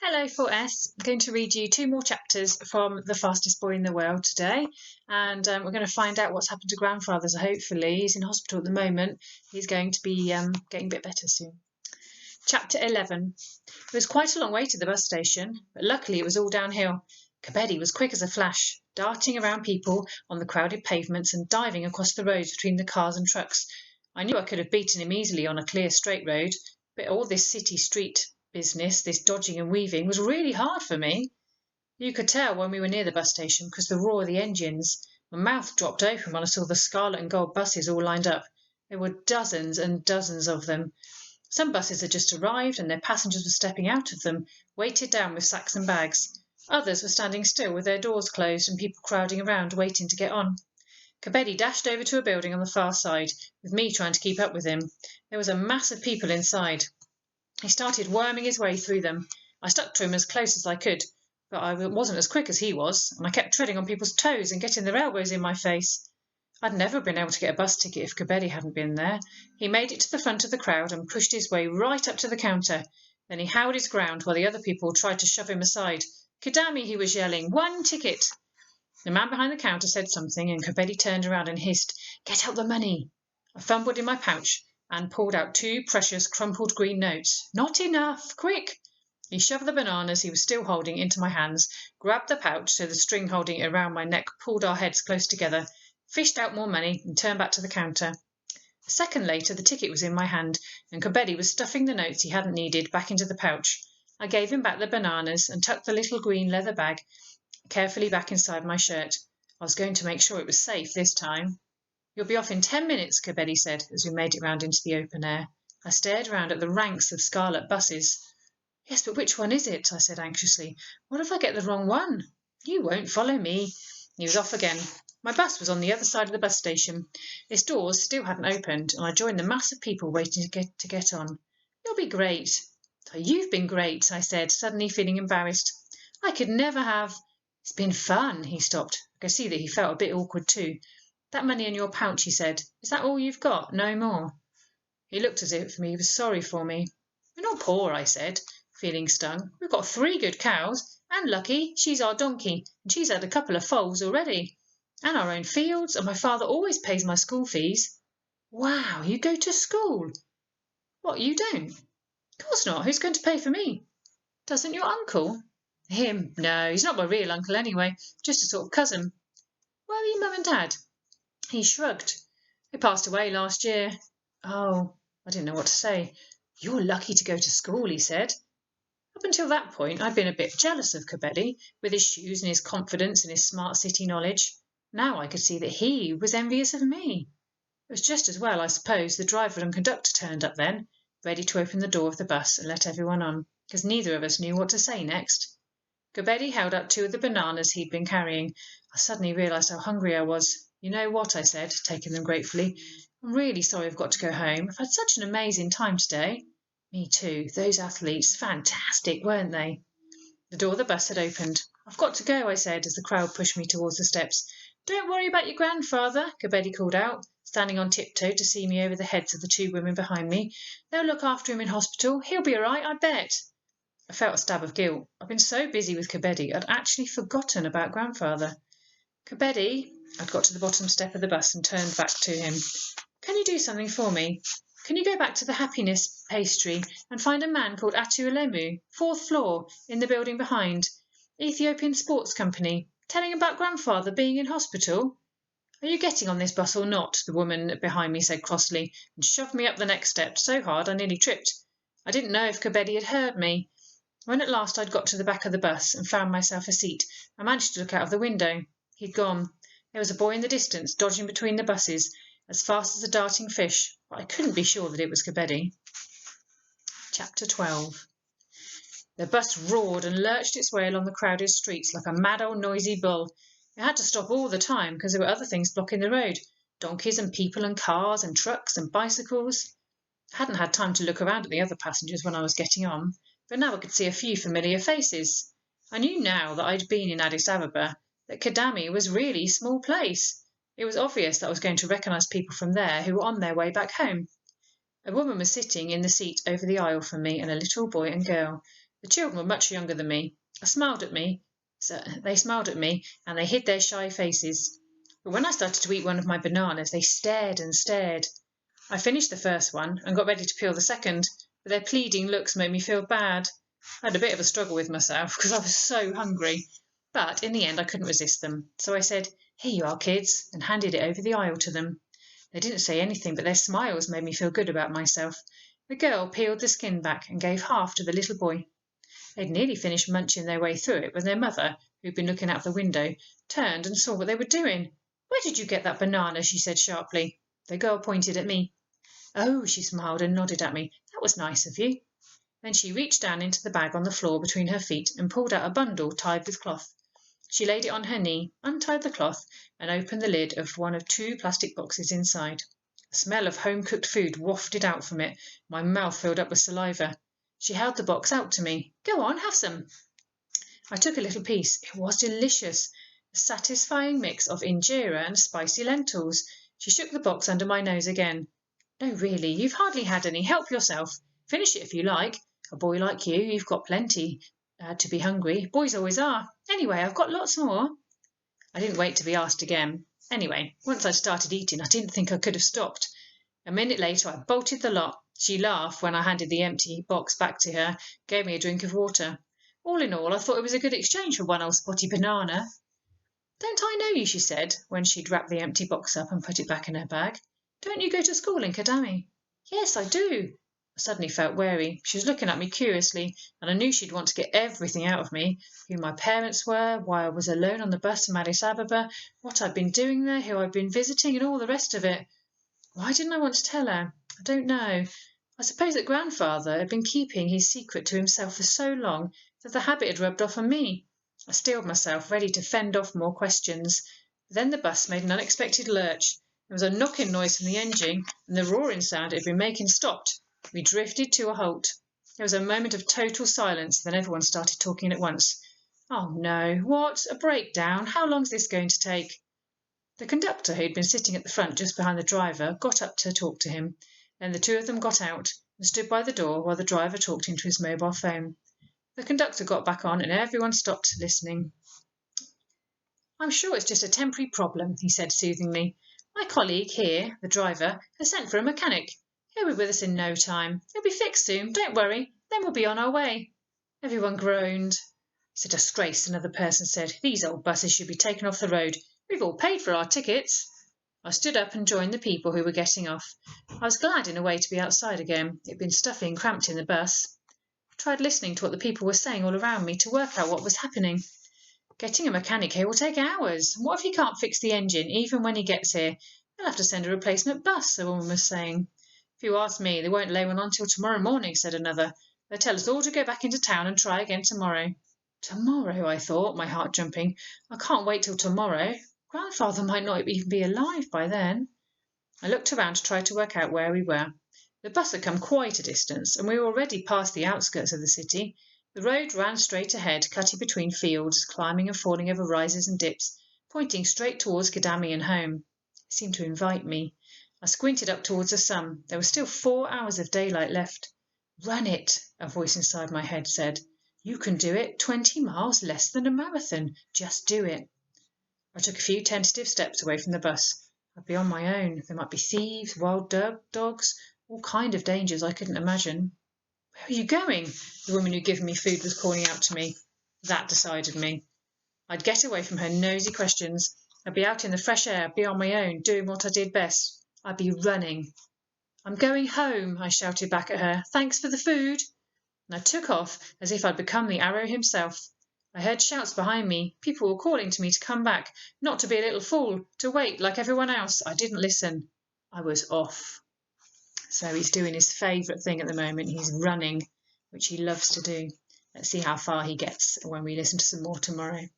Hello 4S. I'm going to read you two more chapters from The Fastest Boy in the World today, and we're going to find out what's happened to Grandfather. So hopefully, he's in hospital at the moment. He's going to be getting a bit better soon. Chapter 11. It was quite a long way to the bus station, but luckily it was all downhill. Kebede was quick as a flash, darting around people on the crowded pavements and diving across the roads between the cars and trucks. I knew I could have beaten him easily on a clear straight road, but all this city street business, this dodging and weaving, was really hard for me. You could tell when we were near the bus station because the roar of the engines. My mouth dropped open when I saw the scarlet and gold buses all lined up. There were dozens and dozens of them. Some buses had just arrived and their passengers were stepping out of them, weighted down with sacks and bags. Others were standing still with their doors closed and people crowding around waiting to get on. Kebede dashed over to a building on the far side, with me trying to keep up with him. There was a mass of people inside. He started worming his way through them. I stuck to him as close as I could, but I wasn't as quick as he was, and I kept treading on people's toes and getting their elbows in my face. I'd never been able to get a bus ticket if Kebede hadn't been there. He made it to the front of the crowd and pushed his way right up to the counter. Then he held his ground while the other people tried to shove him aside. "Kidami," he was yelling, "one ticket!" The man behind the counter said something, and Kebede turned around and hissed, "Get out the money!" I fumbled in my pouch and pulled out two precious crumpled green notes. "Not enough! Quick!" He shoved the bananas he was still holding into my hands, grabbed the pouch so the string holding it around my neck pulled our heads close together, fished out more money and turned back to the counter. A second later the ticket was in my hand and Kebede was stuffing the notes he hadn't needed back into the pouch. I gave him back the bananas and tucked the little green leather bag carefully back inside my shirt. I was going to make sure it was safe this time. "You'll be off in 10 minutes, Kebede said as we made it round into the open air. I stared round at the ranks of scarlet buses. "Yes, but which one is it?" I said anxiously. "What if I get the wrong one?" "You won't follow me." He was off again. My bus was on the other side of the bus station. Its doors still hadn't opened, and I joined the mass of people waiting to get on. "You'll be great." "Oh, you've been great," I said, suddenly feeling embarrassed. "I could never have." "It's been fun." He stopped. I could see that he felt a bit awkward too. "That money in your pouch," he said. "Is that all you've got? No more?" He looked as if he was sorry for me. "We're not poor," I said, feeling stung. "We've got 3 good cows, and Lucky, she's our donkey, and she's had a couple of foals already, and our own fields, and my father always pays my school fees." "Wow, you go to school?" "What, you don't?" "Of course not. Who's going to pay for me?" "Doesn't your uncle?" "Him? No, he's not my real uncle anyway, just a sort of cousin." "Where are your mum and dad?" He shrugged. "They passed away last year." "Oh." I didn't know what to say. "You're lucky to go to school," he said. Up until that point I'd been a bit jealous of Kebede, with his shoes and his confidence and his smart city knowledge. Now I could see that he was envious of me. It was just as well, I suppose, the driver and conductor turned up then, ready to open the door of the bus and let everyone on, because neither of us knew what to say next. Kebede held up 2 of the bananas he'd been carrying. I suddenly realised how hungry I was. "You know what?" I said, taking them gratefully. "I'm really sorry I've got to go home. I've had such an amazing time today." "Me too. Those athletes, fantastic, weren't they?" The door of the bus had opened. "I've got to go," I said as the crowd pushed me towards the steps. "Don't worry about your grandfather," Kebede called out, standing on tiptoe to see me over the heads of the 2 women behind me. "They'll look after him in hospital. He'll be all right, I bet." I felt a stab of guilt. I'd been so busy with Kebede I'd actually forgotten about Grandfather. "Kebede," I'd got to the bottom step of the bus and turned back to him. "Can you do something for me? Can you go back to the Happiness Pastry and find a man called Atu Alemu, 4th floor, in the building behind, Ethiopian Sports Company, telling about Grandfather being in hospital?" "Are you getting on this bus or not?" the woman behind me said crossly, and shoved me up the next step so hard I nearly tripped. I didn't know if Kebede had heard me. When at last I'd got to the back of the bus and found myself a seat, I managed to look out of the window. He'd gone. There was a boy in the distance, dodging between the buses, as fast as a darting fish, but I couldn't be sure that it was Kebede. Chapter 12. The bus roared and lurched its way along the crowded streets like a mad old noisy bull. It had to stop all the time because there were other things blocking the road, donkeys and people and cars and trucks and bicycles. I hadn't had time to look around at the other passengers when I was getting on, but now I could see a few familiar faces. I knew now that I'd been in Addis Ababa, that Kidami was really a small place. It was obvious that I was going to recognise people from there who were on their way back home. A woman was sitting in the seat over the aisle from me and a little boy and girl. The children were much younger than me. They smiled at me, and they hid their shy faces. But when I started to eat one of my bananas, they stared and stared. I finished the first one and got ready to peel the second, but their pleading looks made me feel bad. I had a bit of a struggle with myself because I was so hungry, but in the end I couldn't resist them. So I said, "Here you are, kids," and handed it over the aisle to them. They didn't say anything, but their smiles made me feel good about myself. The girl peeled the skin back and gave half to the little boy. They'd nearly finished munching their way through it when their mother, who'd been looking out the window, turned and saw what they were doing. "Where did you get that banana?" she said sharply. The girl pointed at me. "Oh," she smiled and nodded at me. "That was nice of you." Then she reached down into the bag on the floor between her feet and pulled out a bundle tied with cloth. She laid it on her knee, untied the cloth, and opened the lid of one of 2 plastic boxes inside. The smell of home-cooked food wafted out from it. My mouth filled up with saliva. She held the box out to me. "Go on, have some." I took a little piece. It was delicious, a satisfying mix of injera and spicy lentils. She shook the box under my nose again. "No, really, you've hardly had any. Help yourself. Finish it if you like. A boy like you've got plenty to be hungry. Boys always are. Anyway, I've got lots more." I didn't wait to be asked again. Anyway, once I'd started eating, I didn't think I could have stopped. A minute later, I bolted the lot. She laughed when I handed the empty box back to her, gave me a drink of water. All in all, I thought it was a good exchange for one old spotty banana. "Don't I know you?" she said, when she'd wrapped the empty box up and put it back in her bag. "Don't you go to school in Kadami?" "Yes, I do." I suddenly felt wary. She was looking at me curiously, and I knew she'd want to get everything out of me: who my parents were, why I was alone on the bus from Addis Ababa, what I'd been doing there, who I'd been visiting, and all the rest of it. Why didn't I want to tell her? I don't know. I suppose that grandfather had been keeping his secret to himself for so long that the habit had rubbed off on me. I steeled myself, ready to fend off more questions. Then the bus made an unexpected lurch. There was a knocking noise from the engine, and the roaring sound it had been making stopped. We drifted to a halt. There was a moment of total silence, then everyone started talking at once. "Oh no, what? A breakdown? How long's this going to take?" The conductor, who had been sitting at the front just behind the driver, got up to talk to him. Then the two of them got out and stood by the door while the driver talked into his mobile phone. The conductor got back on and everyone stopped listening. "I'm sure it's just a temporary problem," he said soothingly. "My colleague here, the driver, has sent for a mechanic. He'll be with us in no time. He'll be fixed soon. Don't worry. Then we'll be on our way." Everyone groaned. "It's a disgrace," another person said. "These old buses should be taken off the road. We've all paid for our tickets." I stood up and joined the people who were getting off. I was glad in a way to be outside again. It had been stuffy and cramped in the bus. I tried listening to what the people were saying all around me to work out what was happening. "Getting a mechanic here will take hours. And what if he can't fix the engine even when he gets here? They'll have to send a replacement bus," a woman was saying. "If you ask me, they won't lay one on till tomorrow morning," said another. "They'll tell us all to go back into town and try again tomorrow." Tomorrow, I thought, my heart jumping. I can't wait till tomorrow. Grandfather might not even be alive by then. I looked around to try to work out where we were. The bus had come quite a distance, and we were already past the outskirts of the city. The road ran straight ahead, cutting between fields, climbing and falling over rises and dips, pointing straight towards Kadami and home. It seemed to invite me. I squinted up towards the sun. There were still 4 hours of daylight left. "Run it," a voice inside my head said. "You can do it. 20 miles, less than a marathon. Just do it." I took a few tentative steps away from the bus. I'd be on my own. There might be thieves, wild dogs, all kind of dangers I couldn't imagine. "Where are you going?" the woman who'd given me food was calling out to me. That decided me. I'd get away from her nosy questions. I'd be out in the fresh air, be on my own, doing what I did best. I'd be running. "I'm going home," I shouted back at her. "Thanks for the food." And I took off as if I'd become the arrow himself. I heard shouts behind me. People were calling to me to come back, not to be a little fool, to wait like everyone else. I didn't listen. I was off. So he's doing his favourite thing at the moment. He's running, which he loves to do. Let's see how far he gets when we listen to some more tomorrow.